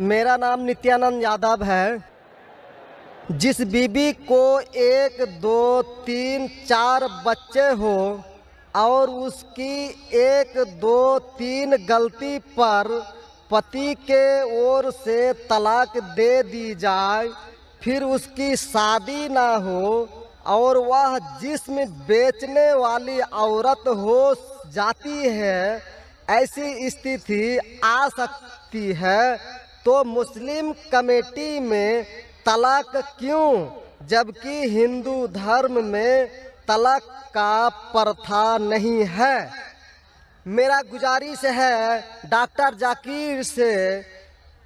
मेरा नाम नित्यानंद यादव है। जिस बीबी को 1, 2, 3, 4 बच्चे हो और उसकी 1, 2, 3 गलती पर पति के ओर से तलाक दे दी जाए, फिर उसकी शादी ना हो और वह जिस्म बेचने वाली औरत हो जाती है, ऐसी स्थिति आ सकती है, तो मुस्लिम कमेटी में तलाक क्यों, जबकि हिंदू धर्म में तलाक का प्रथा नहीं है। मेरा गुजारिश है डॉक्टर जाकिर से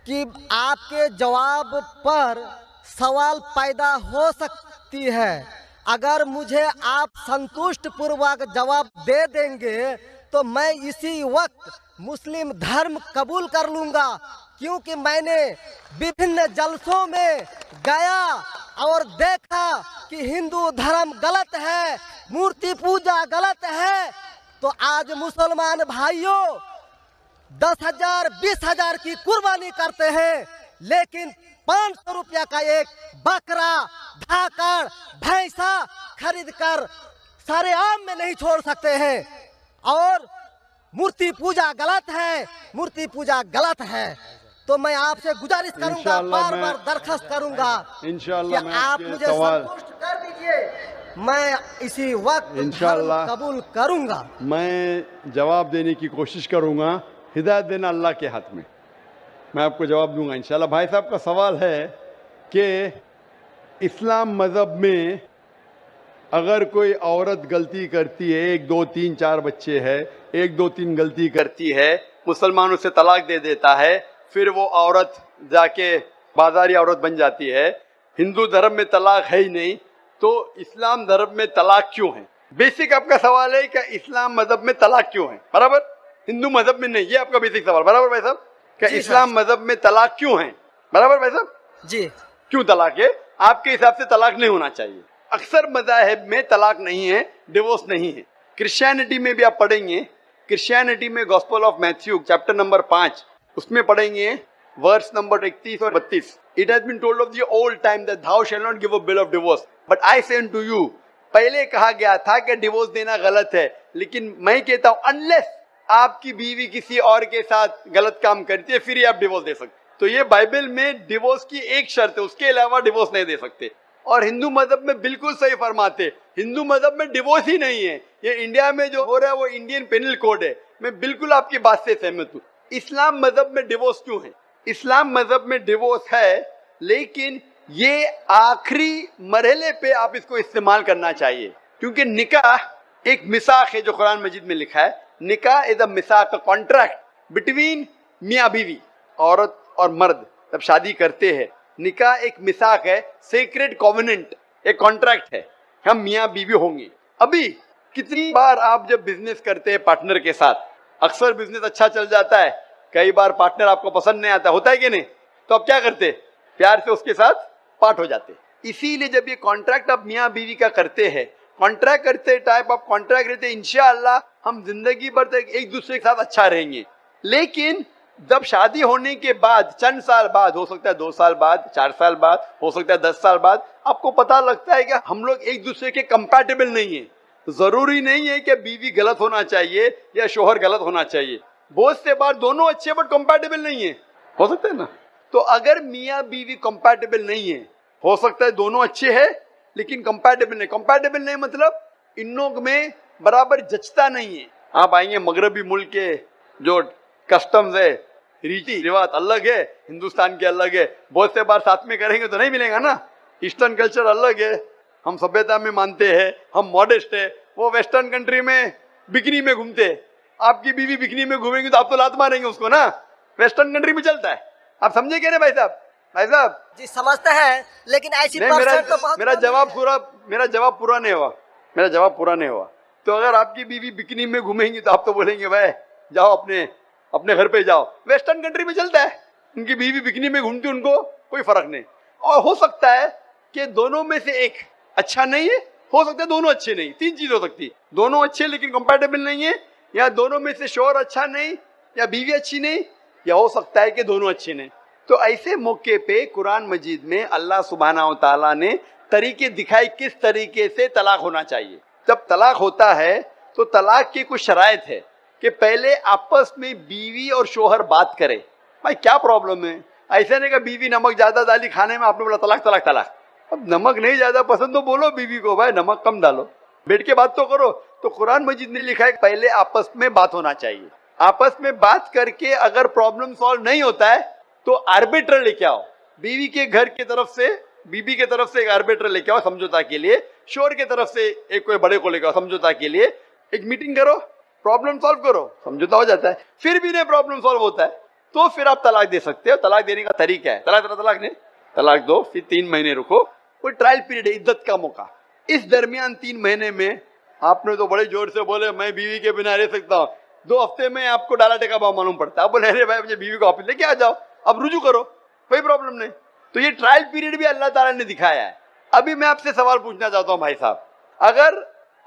कि आपके जवाब पर सवाल पैदा हो सकती है। अगर मुझे आप संतुष्ट पूर्वक जवाब दे देंगे तो मैं इसी वक्त मुस्लिम धर्म कबूल कर लूँगा, क्योंकि मैंने विभिन्न जलसों में गया और देखा कि हिंदू धर्म गलत है, मूर्ति पूजा गलत है। तो आज मुसलमान भाइयों 10,000 20,000 की कुर्बानी करते हैं, लेकिन 500 रुपया का एक बकरा, धाकड़, भैंसा खरीद कर सारे आम में नहीं छोड़ सकते हैं। और मूर्ति पूजा गलत है, मूर्ति पूजा गलत है। तो मैं आपसे गुजारिश करूंगा, बार बार दरखास्त करूंगा कि आप मुझे संतुष्ट कर दीजिए। मैं इसी वक्त इंशाअल्लाह कबूल करूंगा। मैं जवाब देने की कोशिश करूंगा। हिदायत देना अल्लाह के हाथ में, मैं आपको जवाब दूंगा इंशाअल्लाह। भाई साहब का सवाल है कि इस्लाम मज़हब में अगर कोई औरत गलती करती है, 1, 2, 3, 4 बच्चे है, 1, 2, 3 गलती करती है, मुसलमान उसे तलाक दे देता है, फिर वो औरत जाके बाजारी औरत बन जाती है। हिंदू धर्म में तलाक है ही नहीं, तो इस्लाम धर्म में तलाक क्यों है? बेसिक आपका सवाल है कि इस्लाम मजहब में तलाक क्यों है, बराबर, हिंदू मजहब में नहीं। ये आपका बेसिक सवाल, बराबर भाई साहब? कि इस्लाम मजहब में तलाक क्यों है, बराबर भाई साहब? जी, क्यों तलाक है? आपके हिसाब से तलाक नहीं होना चाहिए। अक्सर मज़ाहिब में तलाक नहीं है, डिवोर्स नहीं है। क्रिश्चियनिटी में भी आप पढ़ेंगे, क्रिश्चियनिटी में gospel of Matthew chapter number 5 उसमें पढ़ेंगे वर्स नंबर 31 और 32। It has been told of the old time that thou shall not give a bill of divorce but I say unto you। पहले कहा गया था कि डिवोर्स देना गलत है, लेकिन मैं कहता हूं अनलेस आपकी बीवी किसी और के साथ गलत काम करती है, फिर ही आप डिवोर्स दे सकते। तो ये बाइबल में डिवोर्स की एक शर्त है, उसके अलावा डिवोर्स नहीं दे सकते। और हिंदू मजहब में बिल्कुल सही फरमाते, हिंदू मजहब में डिवोर्स ही नहीं है। ये इंडिया में जो हो रहा है वो इंडियन पेनल कोड है। मैं बिल्कुल आपकी बात से सहमत हूँ। इस्लाम मजहब में डिवोर्स क्यों है? इस्लाम मजहब में डिवोर्स है, लेकिन ये आखिरी मरहले पे आप इसको इस्तेमाल करना चाहिए, क्योंकि निकाह एक मिसाक है जो कुरान मजीद में लिखा है। निकाह इज अ मिसाक, कॉन्ट्रैक्ट बिटवीन मियाँ बीवी, औरत और मर्द जब शादी करते हैं। निकाह एक मिसाक है, सेक्रेड कॉवेनेंट, एक कॉन्ट्रैक्ट है, हम मियाँ बीवी होंगे। अभी कितनी बार आप जब बिजनेस करते हैं पार्टनर के साथ, अक्सर बिजनेस अच्छा चल जाता है, कई बार पार्टनर आपको पसंद नहीं आता, होता है कि नहीं? तो आप क्या करते? प्यार से उसके साथ पार्ट हो जाते। इसीलिए जब ये कॉन्ट्रैक्ट आप मियाँ बीवी का करते हैं, कॉन्ट्रैक्ट करते टाइप आप कॉन्ट्रैक्ट रहते, इंशाअल्लाह हम जिंदगी भर तक एक दूसरे के साथ अच्छा रहेंगे। लेकिन जब शादी होने के बाद चंद साल बाद, हो सकता है 2 साल बाद, 4 साल बाद, हो सकता है 10 साल बाद, आपको पता लगता है कि हम लोग एक दूसरे के कंपैटिबल नहीं है। जरूरी नहीं है कि बीवी गलत होना चाहिए या शोहर गलत होना चाहिए। बहुत से बार दोनों अच्छे बट कंपैटिबल नहीं है, हो सकता है ना? तो अगर मियाँ बीवी कंपैटिबल नहीं है, हो सकता है दोनों अच्छे हैं लेकिन कंपैटिबल नहीं। कंपैटिबल नहीं मतलब इन लोग में बराबर जचता नहीं है। आप आएंगे मगरबी मुल्क के जो कस्टम्स है, रीति रिवाज अलग है, हिंदुस्तान के अलग है। बहुत से बार साथ में करेंगे तो नहीं मिलेगा ना। ईस्टर्न कल्चर अलग है, हम सभ्यता में मानते हैं, हम मॉडेस्ट है। वो वेस्टर्न कंट्री में बिकनी में घूमते हैं, आपकी बीवी बिकनी में घूमेंगी तो आप तो लात मारेंगे उसको ना। वेस्टर्न कंट्री में चलता है, आप समझे क्या भाई साहब? भाई साहब जी समझते हैं, लेकिन ऐसी मेरा जवाब पूरा नहीं हुआ, मेरा जवाब पूरा नहीं हुआ। तो अगर आपकी बीवी बिकनी में घूमेंगी तो आप तो बोलेंगे भाई जाओ अपने घर पे जाओ। वेस्टर्न कंट्री में चलता है, उनकी बीवी बिकनी में घूमती, उनको कोई फर्क नहीं। और हो सकता है कि दोनों में से एक अच्छा नहीं है, हो सकता है दोनों अच्छे नहीं। 3 चीज हो सकती है, दोनों अच्छे लेकिन कंपैटिबल नहीं है, या दोनों में से शोहर अच्छा नहीं या बीवी अच्छी नहीं, या हो सकता है कि दोनों अच्छे नहीं। तो ऐसे मौके पे कुरान मजीद में अल्लाह सुब्हाना व तआला ने तरीके दिखाए किस तरीके से तलाक होना चाहिए। जब तलाक होता है तो तलाक की कुछ शराइत है कि पहले आपस में बीवी और शोहर बात करे, भाई क्या प्रॉब्लम है। ऐसे नहीं कि बीवी नमक ज्यादा डाली खाने में, आपने बोला तलाक तलाक तलाक। अब नमक नहीं ज्यादा पसंद तो बोलो बीवी को भाई नमक कम डालो, बैठ के बात तो करो। तो कुरान मजीद ने लिखा है पहले आपस में बात होना चाहिए। आपस में बात करके अगर प्रॉब्लम सॉल्व नहीं होता है तो आर्बिट्रर लेके आओ, बीवी के घर की तरफ से, बीबी के तरफ से एक आर्बिट्रर लेके आओ समझौता के लिए, शोहर के तरफ से एक कोई बड़े को लेके आओ समझौता के लिए, एक मीटिंग करो, प्रॉब्लम सॉल्व करो, समझौता हो जाता है। फिर भी नहीं प्रॉब्लम सॉल्व होता है तो फिर आप तलाक दे सकते हो। तलाक देने का तरीका है तलाक नहीं, तलाक दो, फिर 3 महीने रुको, कोई ट्रायल पीरियड है, इद्दत का मौका। इस दरमियान 3 महीने में आपने तो बड़े जोर से बोले मैं बीवी के बिना रह सकता हूँ, 2 हफ्ते में आपको डाला टेका भाव मालूम पड़ता है, आप बोले अरे भाई मुझे बीवी को वापस लेके आ जाओ, अब रुजू करो, कोई प्रॉब्लम नहीं। तो ये ट्रायल पीरियड भी अल्लाह ताला ने दिखाया है। अभी मैं आपसे सवाल पूछना चाहता हूँ भाई साहब, अगर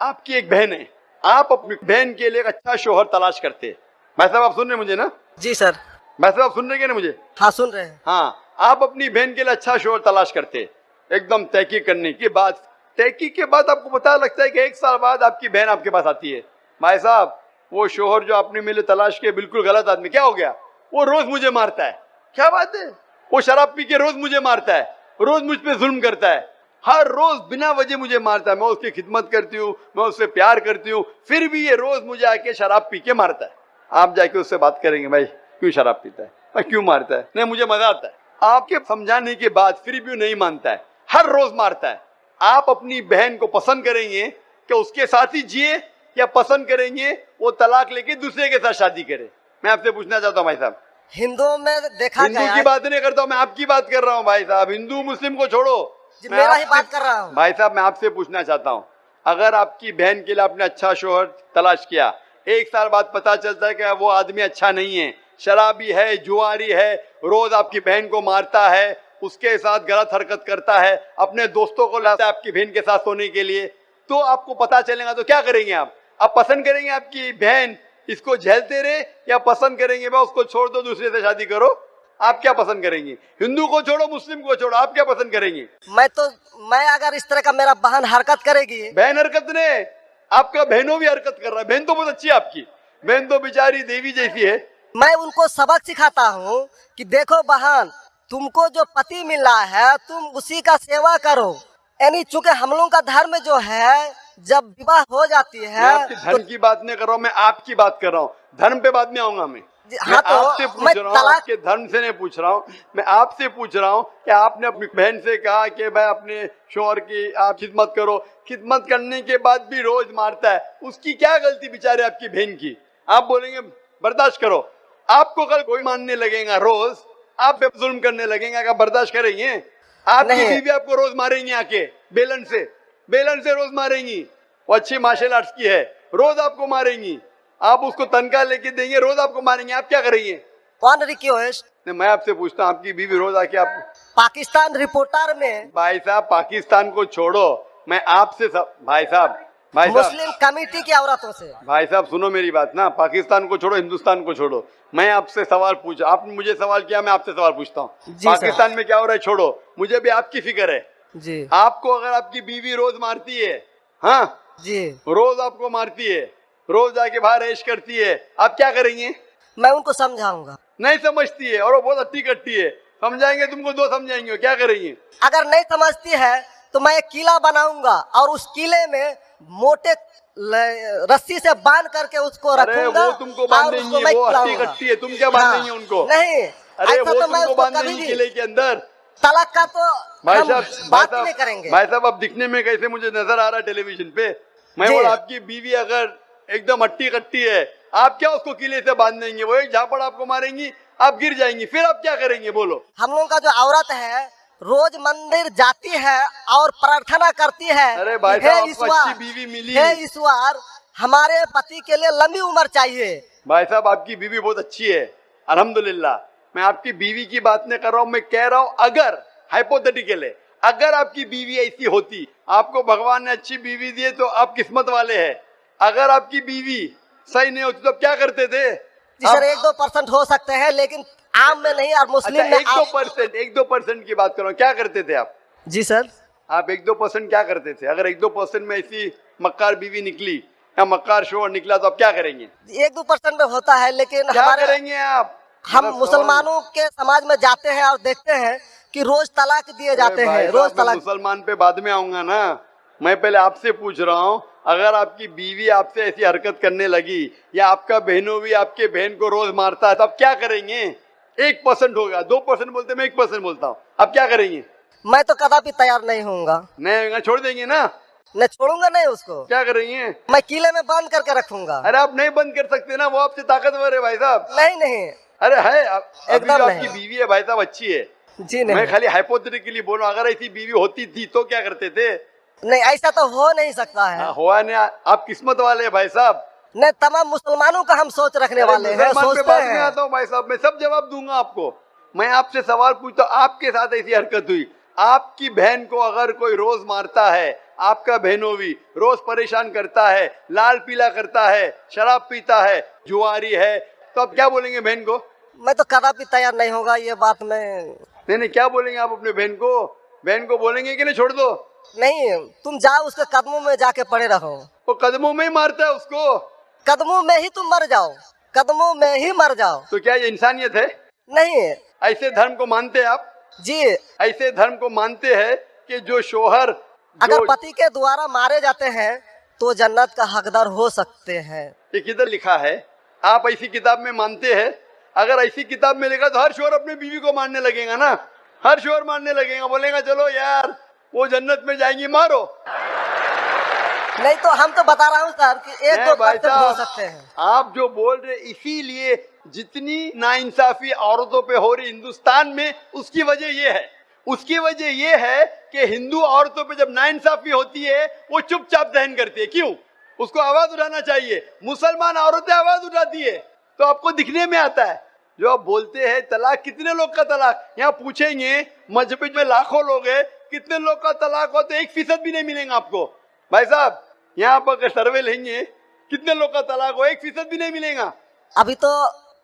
आपकी एक बहन है, आप अपनी बहन के लिए एक अच्छा शोहर तलाश करते हैं, भाई साहब आप सुन रहे मुझे ना? जी सर। भाई साहब आप सुन रहे हैं ना मुझे? हाँ सुन रहे हैं। हाँ, आप अपनी बहन के लिए अच्छा शोहर तलाश करते, एकदम तहकीक करने के बाद, तहकीक के बाद आपको पता लगता है कि 1 साल बाद आपकी बहन आपके पास आती है, भाई साहब वो शोहर जो आपने मेरे तलाश किया बिल्कुल गलत आदमी, क्या हो गया, वो रोज मुझे मारता है। क्या बात है, वो शराब पी के रोज मुझे मारता है, रोज मुझ पे जुल्म करता है, हर रोज बिना वजह मुझे मारता है। मैं उसकी खिदमत करती हूँ, मैं उससे प्यार करती हूँ, फिर भी ये रोज मुझे आके शराब पी के मारता है। आप जाके उससे बात करेंगे भाई क्यों शराब पीता है, भाई क्यों मारता है? नहीं मुझे मजा आता है। आपके समझाने के बाद फिर भी नहीं मानता है, हर रोज मारता है। आप अपनी बहन को पसंद करेंगे कि उसके साथ ही जिए, या पसंद करेंगे वो तलाक लेके दूसरे के साथ शादी करे? मैं आपसे पूछना चाहता हूँ भाई साहब। हिंदुओं में देखा हिंदू गया की बात नहीं करता हूँ मैं, आपकी बात कर रहा हूँ भाई साहब। हिंदू मुस्लिम को छोड़ो, मेरा ही बात कर रहा हूँ भाई साहब। मैं आपसे पूछना चाहता हूँ, अगर आपकी बहन के लिए आपने अच्छा शोहर तलाश किया, 1 साल बाद पता चलता है कि वो आदमी अच्छा नहीं है, शराबी है, जुआरी है, रोज आपकी बहन को मारता है, उसके साथ गलत हरकत करता है, अपने दोस्तों को लाता है आपकी बहन के साथ सोने के लिए, तो आपको पता चलेगा तो क्या करेंगे आप? आप पसंद करेंगे आपकी बहन इसको झेलते रहे, या पसंद करेंगे भाई उसको छोड़ दो दूसरे से शादी करो? आप क्या पसंद करेंगे? हिंदू को छोड़ो मुस्लिम को छोड़ो, आप क्या पसंद करेंगे? मैं अगर इस तरह का मेरा बहन हरकत करेगी, बहन हरकत ने, आपका बहनों भी हरकत कर रहा है। बहन तो बहुत अच्छी है आपकी, बहन तो बेचारी देवी जैसी है। मैं उनको सबक सिखाता हूँ कि देखो बहन, तुमको जो पति मिल रहा है तुम उसी का सेवा करो। यानी चूंकि हम लोगों का धर्म जो है, जब विवाह हो जाती मैं है आपके धर्म की बात नहीं कर रहा हूँ, मैं आपकी बात कर रहा हूँ। धर्म पे बाद में आऊंगा मैं। हाँ, तो आपसे पूछ रहा हूँ, आपके धर्म से नहीं पूछ रहा हूँ, मैं आपसे पूछ रहा हूँ कि आपने अपनी बहन से कहा कि भाई अपने शोहर की आप खिदमत करो, खिदमत करने के बाद भी रोज मारता है, उसकी क्या गलती बेचारे आपकी बहन की? आप बोलेंगे बर्दाश्त करो, आपको कल कोई मानने लगेगा, रोज आप पे जुल्म करने लगेगा, क्या बर्दाश्त करेंगे? आपकी बीवी आपको रोज मारेंगी, आके बेलन से रोज मारेंगी। वो अच्छी मार्शल आर्ट्स की है, रोज आपको मारेंगी, आप उसको तनख्वाह लेके देंगे, रोज आपको मारेंगे, आप क्या करेंगे? कौन रिक्वेस्ट? मैं आपसे पूछता हूँ, आपकी बीवी रोज आके आप, पाकिस्तान रिपोर्टर में, भाई साहब पाकिस्तान को छोड़ो, मैं आपसे भाई साहब मुस्लिम कमेटी की औरतों से, भाई साहब सुनो मेरी बात ना, पाकिस्तान को छोड़ो, हिंदुस्तान को छोड़ो, मैं आपसे सवाल पूछा, आपने मुझे सवाल किया, मैं आपसे सवाल पूछता हूँ। पाकिस्तान में क्या हो रहा है छोड़ो, मुझे भी आपकी फिक्र है जी। आपको अगर आपकी बीवी रोज मारती है, हाँ जी, रोज आपको मारती है, रोज जाके बाहर ऐश करती है, आप क्या करेंगे? मैं उनको समझाऊंगा। नहीं समझती है और वो बहुत अट्टी कट्टी है, समझाएंगे तुमको, 2 समझाएंगे, क्या करेंगे? अगर नहीं समझती है तो मैं एक किला बनाऊंगा और उस किले में मोटे रस्सी से बांध करके उसको रखूंगा। वो तुमको बांधेंगे, वो अट्टी कट्टी है, तुम क्या बांधेंगे उनको? नहीं, अरे वो तो तुमको बांधेंगे किले के अंदर। तलाक का तो भाई साहब बात नहीं करेंगे। भाई साहब अब दिखने में कैसे मुझे नजर आ रहा है टेलीविजन पे, मैं बोला आपकी बीवी अगर एकदम अट्टी कट्टी है, आप क्या उसको किले से बांध देंगे? वो एक झापड़ आपको मारेंगी, आप गिर जाएंगी, फिर आप क्या करेंगे बोलो? हम लोगों का जो औरत है रोज मंदिर जाती है और प्रार्थना करती है, अरे भाई साहब आपको अच्छी बीवी मिली, हे ईश्वर हमारे पति के लिए लंबी उम्र चाहिए। भाई साहब आपकी बीवी बहुत अच्छी है, अल्हम्दुलिल्लाह। मैं आपकी बीवी की बात नहीं कर रहा हूँ, मैं कह रहा हूँ अगर हाइपोथेटिकल है, अगर आपकी बीवी ऐसी होती, आपको भगवान ने अच्छी बीवी दी है तो आप किस्मत वाले हैं। अगर आपकी बीवी सही नहीं होती तो आप क्या करते थे? जी सर 1-2% हो सकते हैं, लेकिन आम में नहीं और मुस्लिम अच्छा, में आप। 1-2% की बात करो, क्या करते थे आप? जी सर। आप 1-2% क्या करते थे? अगर 1-2% में ऐसी मक्कार बीवी निकली या मक्कार शोहर निकला तो आप क्या करेंगे? 1-2% में होता है, लेकिन क्या हमारे करेंगे आप? हम मेरा मुसलमानों के समाज में जाते हैं और देखते हैं कि रोज तलाक दिए जाते भाई हैं, रोज साहब, मैं तलाक। मुसलमान पे बाद में आऊंगा ना। मैं पहले आपसे पूछ रहा हूँ, अगर आपकी बीवी आपसे ऐसी हरकत करने लगी या आपका बहनों भी आपके बहन को रोज मारता है, तो आप क्या करेंगे? 1% होगा, 2% बोलते, मैं 1% बोलता हूँ, आप क्या करेंगे? मैं तो कदापि तैयार नहीं होऊंगा। नहीं, छोड़ देंगे ना? मैं छोड़ूंगा नहीं उसको। क्या करेंगे? मैं किले में बंद करके रखूंगा। अरे आप नहीं बंद कर सकते ना, वो आपसे ताकतवर है भाई साहब। नहीं नहीं। अरे है, अभी एकदम जो नहीं। आपकी बीवी है भाई साहब अच्छी है। जी मैं नहीं। खाली हाइपोथेटिकली बोल रहा हूँ, अगर ऐसी बीवी होती थी तो क्या करते थे? नहीं, ऐसा तो हो नहीं सकता है। हाँ, हुआ नहीं। आप किस्मत वाले हैं भाई साहब। नहीं, तमाम मुसलमानों का हम सोच रखने वाले हैं, मुसलमान पे सोचते बाद में हैं। आता हूँ भाई साहब, मैं सब जवाब दूंगा आपको। मैं आपसे सवाल पूछता हूँ, आपके साथ ऐसी हरकत हुई, आपकी बहन को अगर कोई रोज मारता है, आपका बहनों भी रोज परेशान करता है, लाल पीला करता है, शराब पीता है, जुआरी है, तो आप क्या बोलेंगे बहन को? मैं तो कदापि तैयार नहीं होगा, ये बात में। नहीं, क्या बोलेंगे आप अपने बहन को? बहन को बोलेंगे कि नहीं छोड़ दो? नहीं, तुम जाओ उसके कदमों में जाके पड़े रहो। वो कदमों में ही मारता है उसको। कदमों में ही तुम मर जाओ, कदमों में ही मर जाओ। तो क्या ये इंसानियत है? नहीं। ऐसे धर्म को मानते हैं आप? जी। ऐसे धर्म को मानते हैं कि जो शोहर अगर पति के द्वारा मारे जाते हैं तो जन्नत का हकदार हो सकते हैं। ये किधर लिखा है? आप ऐसी किताब में मानते हैं? अगर ऐसी किताब में लिखा तो हर शोहर अपनी बीवी को मारने लगेगा ना। हर शोहर मारने लगेगा, बोलेगा चलो यार वो जन्नत में जाएंगी, मारो। नहीं तो हम तो बता रहा हूँ सर कि 1-2% हो सकते हैं। आप जो बोल रहे, इसीलिए जितनी नाइंसाफी औरतों पे हो रही हिंदुस्तान में, उसकी वजह ये है। उसकी वजह ये है कि हिंदू औरतों पे जब नाइंसाफी होती है वो चुपचाप सहन करती है। क्यों? उसको आवाज उठाना चाहिए। मुसलमान औरतें आवाज उठाती है तो आपको दिखने में आता है। जो आप बोलते हैं तलाक, कितने लोग का तलाक? यहाँ पूछेंगे मजहब में लाखों लोग हैं, कितने लोग का तलाक हो तो 1% भी नहीं मिलेगा आपको। भाई साहब, यहाँ पर सर्वे लेंगे, कितने लोग का तलाक हो, 1% भी नहीं मिलेगा। अभी तो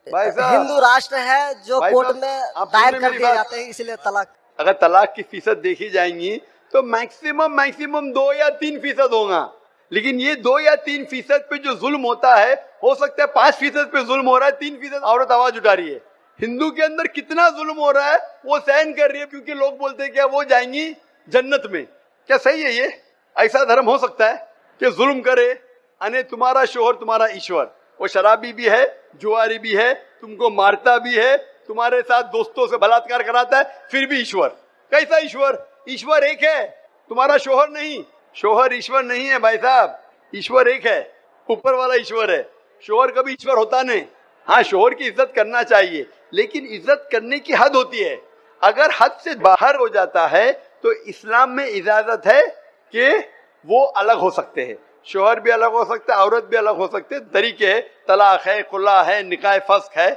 भाई साहब, हिंदू राष्ट्र है जो कोर्ट में आप दायर सुनिए कर मेरी दिए बात। जाते हैं, इसलिए तलाक। अगर तलाक की फीसद देखी जाएंगी तो मैक्सिमम 2 या 3% होगा। लेकिन ये 2 या 3% पे जो जुल्म होता है, हो सकता है 5% पे जुल्म हो रहा है, 3% औरत आवाज उठा रही है। हिंदू के अंदर कितना जुल्म हो रहा है वो सहन कर रही है, क्योंकि लोग बोलते हैं क्या वो जाएंगी जन्नत में। क्या सही है ये? ऐसा धर्म हो सकता है कि जुल्म करे? अने तुम्हारा शोहर तुम्हारा ईश्वर, वो शराबी भी है, जुआरी भी है, तुमको मारता भी है, तुम्हारे साथ दोस्तों से बलात्कार कराता है, फिर भी ईश्वर। कैसा ईश्वर? ईश्वर एक है, तुम्हारा शोहर नहीं। शोहर ईश्वर नहीं है भाई साहब, ईश्वर एक है, ऊपर वाला ईश्वर है। शोहर कभी ईश्वर होता नहीं। हाँ, शोहर की इज्जत करना चाहिए, लेकिन इज्जत करने की हद होती है। अगर हद से बाहर हो जाता है तो इस्लाम में इजाजत है कि वो अलग हो सकते हैं। शोहर भी अलग हो सकते हैं, औरत भी अलग हो सकते हैं। तरीके है, तलाक है, खुला है, निकाह फस्ख है।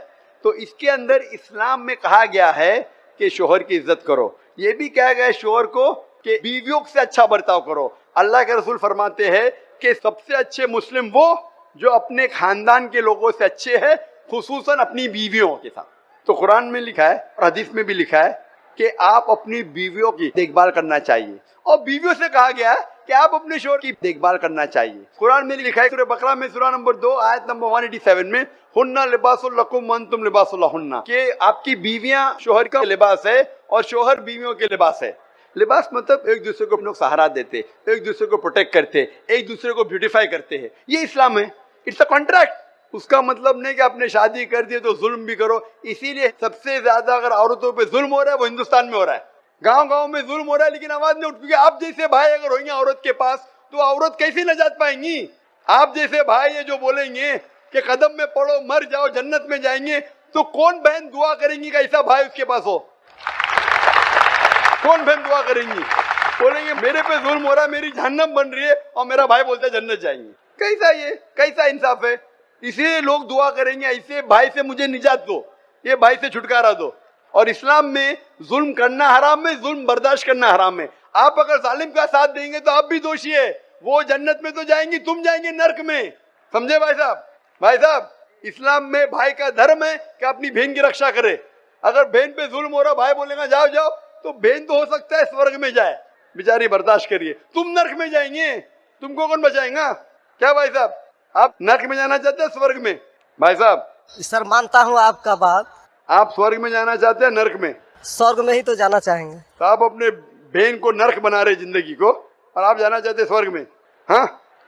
तो इसके अंदर इस्लाम में कहा गया है कि शोहर की इज्जत करो। ये भी कहा गया है शोहर को कि बीवियों से अच्छा बर्ताव करो। अल्लाह के रसूल फरमाते हैं कि सबसे अच्छे मुस्लिम वो जो अपने खानदान के लोगों से अच्छे हैं, खुसूसन अपनी बीवियों के साथ। तो कुरान में लिखा है और हदीस में भी लिखा है कि आप अपनी बीवियों की देखभाल करना चाहिए, और बीवियों से कहा गया है कि आप अपने शोहर की देखभाल करना चाहिए। कुरान में लिखा है सूरह बकरा में सूरह नंबर 2 आयत नंबर 187 में, हुन्ना लिबासुल लकुम व अंतुम लिबासुल लहुन्ना, कि आपकी बीवियां शोहर का लिबास है और शोहर बीवियों के लिबास है। लिबास मतलब एक दूसरे को अपने सहारा देते, एक दूसरे को प्रोटेक्ट करते, एक दूसरे को ब्यूटीफाई करते हैं। ये इस्लाम है। It's a contract. उसका मतलब नहीं कि आपने शादी कर दी तो जुल्म भी करो। इसीलिए सबसे ज्यादा अगर औरतों पे जुल्म हो रहा है वो हिंदुस्तान में हो रहा है। गांव-गांव में जुल्म हो रहा है, लेकिन आवाज नहीं उठ, क्योंकि आप जैसे भाई अगर होंगे औरत के पास तो औरत कैसे नजात पाएंगी? आप जैसे भाई ये जो बोलेंगे कि कदम में पड़ो मर जाओ जन्नत में जाएंगे, तो कौन बहन दुआ करेंगी कि ऐसा भाई उसके पास हो? कौन बहन दुआ करेंगी? बोलेंगे मेरे पे जुल्म हो रहा है, मेरी जहन्नम बन रही है, और मेरा भाई बोलता है जन्नत जाएंगे। कैसा ये, कैसा इंसाफ है? इसलिए लोग दुआ करेंगे ऐसे भाई से मुझे निजात दो, ये भाई से छुटकारा दो। और इस्लाम में जुल्म करना हराम है, जुल्म बर्दाश्त करना हराम है। आप अगर जालिम का साथ देंगे तो आप भी दोषी है। वो जन्नत में तो जाएंगी, तुम जाएंगे नर्क में। समझे भाई साहब? भाई साहब, इस्लाम में भाई का धर्म है कि अपनी बहन की रक्षा करे। अगर बहन पे जुल्म हो रहा, भाई बोलेगा जाओ जाओ, तो बहन तो हो सकता है स्वर्ग में जाए, बेचारी बर्दाश्त करिए, तुम नरक में जाएंगे, तुमको कौन बचाएगा? क्या भाई साहब, आप नरक में जाना चाहते हैं स्वर्ग में? भाई साहब सर मानता हूँ आपका बात। आप स्वर्ग में जाना चाहते हैं नरक में? स्वर्ग में ही तो जाना चाहेंगे। तो आप अपने बहन को नरक बना रहे जिंदगी को, और आप जाना चाहते स्वर्ग में? हाँ,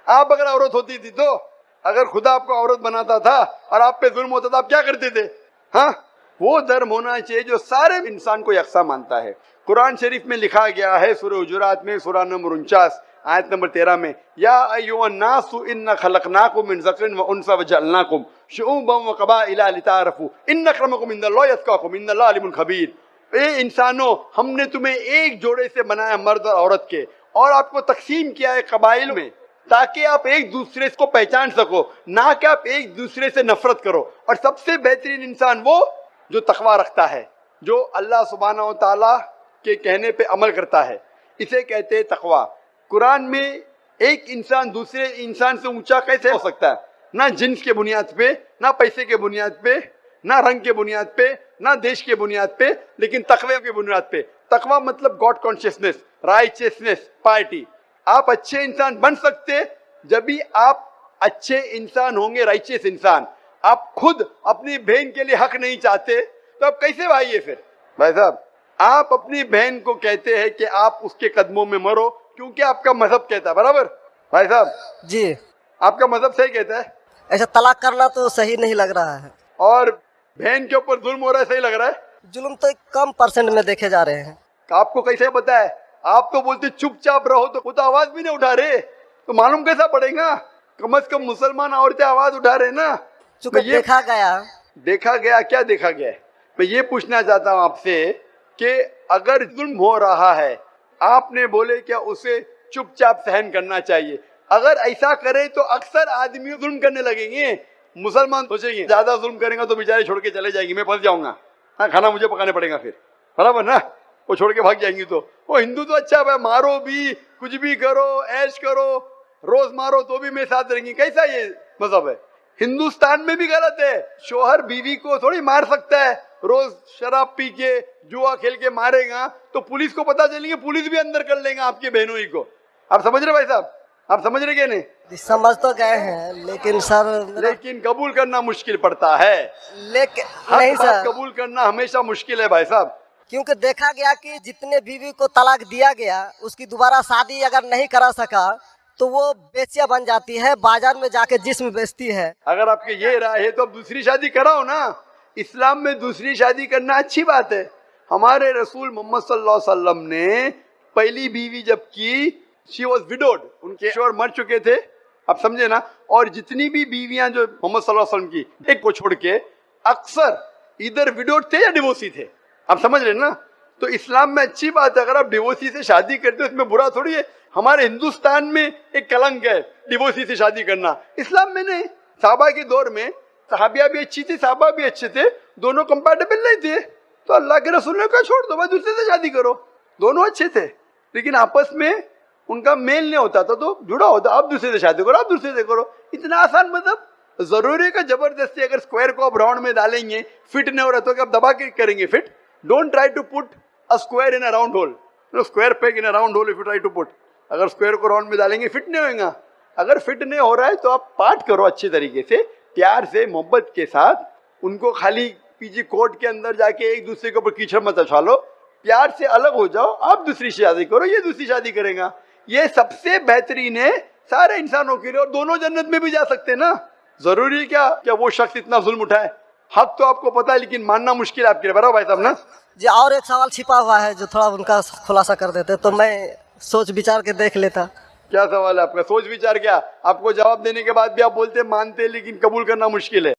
आप अगर औरत होती थी तो, अगर खुदा आपको औरत बनाता था और आप पे जुल्म होता था, आप क्या करते थे? हाँ, वो धर्म होना चाहिए जो सारे इंसान को यकसा मानता है। कुरान शरीफ में लिखा गया है सूरह हुजुरात में सूरह नंबर 49 आयत नंबर 13 में, या अय्युहन्नासु इन्ना खलकनाकुम मिन ज़करिन व उन्सा व जअलनाकुम शुऊबन व क़बाइला लिताअरफू इन्न अक्रमकुम इंदल्लाहि अत्क़ाकुम इन्नल्लाह अलीमुन खबीर। ए इंसानों, हमने तुम्हें एक जोड़े से बनाया, मर्द और औरत के, और आपको तकसीम किया है कबाइल में, ताकि आप एक दूसरे को पहचान सको, ना कि आप एक दूसरे से नफरत करो। और सबसे बेहतरीन इंसान वो जो तकवा रखता है, जो अल्लाह सुब्हानहू व तआला के कहने पे अमल करता है, इसे कहते हैं तकवा। कुरान में एक इंसान दूसरे इंसान से ऊंचा कैसे हो सकता है? ना जिन्स के बुनियाद पे, ना पैसे के बुनियाद पे, ना रंग के बुनियाद पे, ना देश के बुनियाद पे, लेकिन तकवे के बुनियाद पे। तकवा मतलब गॉड कॉन्शियसनेस, राइचियसनेस, पार्टी। आप अच्छे इंसान बन सकते जब भी आप अच्छे इंसान होंगे, राइचियस इंसान। आप खुद अपनी बहन के लिए हक नहीं चाहते तो आप कैसे भाई है फिर? भाई साहब, आप अपनी बहन को कहते हैं कि आप उसके कदमों में मरो, क्योंकि आपका मजहब कहता है, बराबर? भाई साहब जी, आपका मजहब सही कहता है। ऐसा तलाक करना तो सही नहीं लग रहा है। और बहन के ऊपर जुल्म हो रहा है, सही लग रहा है? जुल्म तो कम परसेंट में देखे जा रहे हैं। आपको कैसे पता है? आप तो बोलते चुपचाप रहो, तो खुद आवाज भी नहीं उठा रहे, तो मालूम कैसा पड़ेगा? कम से कम मुसलमान औरतें आवाज उठा रहे ना। चूंकि देखा गया, क्या देखा गया? मैं ये पूछना चाहता हूँ आपसे कि अगर जुल्म हो रहा है, आपने बोले क्या उसे चुपचाप सहन करना चाहिए? अगर ऐसा करे तो अक्सर आदमी जुल्म करने लगेंगे। मुसलमान सोचेंगे ज्यादा जुल्म करेंगे तो बेचारे छोड़ के चले जाएंगे, मैं फंस जाऊंगा, हाँ खाना मुझे पकाने पड़ेगा फिर, बराबर ना? वो छोड़ के भाग जाएंगी। तो वो हिंदू तो अच्छा है, मारो भी, कुछ भी करो, ऐश करो, रोज मारो तो भी मेरे साथ रहेंगी। कैसा ये मजहब है? हिंदुस्तान में भी गलत है। शोहर बीवी को थोड़ी मार सकता है, रोज शराब पी के जुआ खेल के मारेगा तो पुलिस को पता चलेंगे, पुलिस भी अंदर कर लेगा आपके बहनों ही को। आप समझ रहे भाई साहब? आप समझ रहे क्या? नहीं समझ तो गए हैं, लेकिन सर लेकिन कबूल करना मुश्किल पड़ता है। लेकिन नहीं सर, कबूल करना हमेशा मुश्किल है भाई साहब, क्योंकि देखा गया कि जितने बीवी को तलाक दिया गया, उसकी दोबारा शादी अगर नहीं करा सका तो वो बेचिया बन जाती है, बाजार में जाके जिस्म बेचती है। अगर आपके ये राय है तो अब दूसरी शादी कराओ ना। इस्लाम में दूसरी शादी करना अच्छी बात है। हमारे रसूल मोहम्मद सल्लल्लाहु अलैहि वसल्लम ने पहली बीवी जब की, शी वॉज विडोड, उनके शोहर मर चुके थे, आप समझे ना। और जितनी भी बीवियां जो मोहम्मद सल्लल्लाहु अलैहि वसल्लम की, एक को छोड़ के अक्सर इधर विडोड थे या डिवोर्सी थे, आप समझ रहे ना। तो इस्लाम में अच्छी बात है, अगर आप डिवोर्सी से शादी करते हो इसमें बुरा थोड़ी है। हमारे हिंदुस्तान में एक कलंक है डिवोर्सी से शादी करना, इस्लाम में नहीं। साहबा के दौर में सहाबिया भी अच्छी थी, साहबा भी अच्छे थे, दोनों कंपैटिबल नहीं थे, तो अल्लाह के रसूल ने कहा छोड़ दो भाई, दूसरे से शादी करो। दोनों अच्छे थे लेकिन आपस में उनका मेल नहीं होता था, तो जुड़ा होता, आप दूसरे से शादी करो, आप दूसरे से करो। इतना आसान मतलब? जरूरी का जबरदस्ती अगर स्क्वायर को आप राउंड में डालेंगे, फिट नहीं हो रहा तो आप दबा के करेंगे fit. Don't try to put a square in a round hole, square peg in a round hole if you try to put. अगर स्क्वायर को राउंड में डालेंगे फिट नहीं होगा। अगर फिट नहीं हो रहा है तो आप पार्ट करो अच्छे तरीके से, प्यार से, मोहब्बत के साथ। उनको खाली पीजी कोर्ट के अंदर जाके एक दूसरे के ऊपर कीचड़ मत उछालो, प्यार से अलग हो जाओ, आप दूसरी शादी करो, ये दूसरी शादी करेगा। ये सबसे बेहतरीन है सारे इंसानों के लिए, और दोनों जन्नत में भी जा सकते हैं ना। जरूरी क्या वो शख्स इतना जुल्म उठाए? हक तो आपको पता है लेकिन मानना मुश्किल है आपके लिए, बराबर भाई साहब ना? जी, और एक सवाल छिपा हुआ है जो थोड़ा उनका खुलासा कर देते तो मैं सोच विचार के देख लेता। क्या सवाल है आपका? सोच विचार क्या? आपको जवाब देने के बाद भी आप बोलते मानते लेकिन कबूल करना मुश्किल है।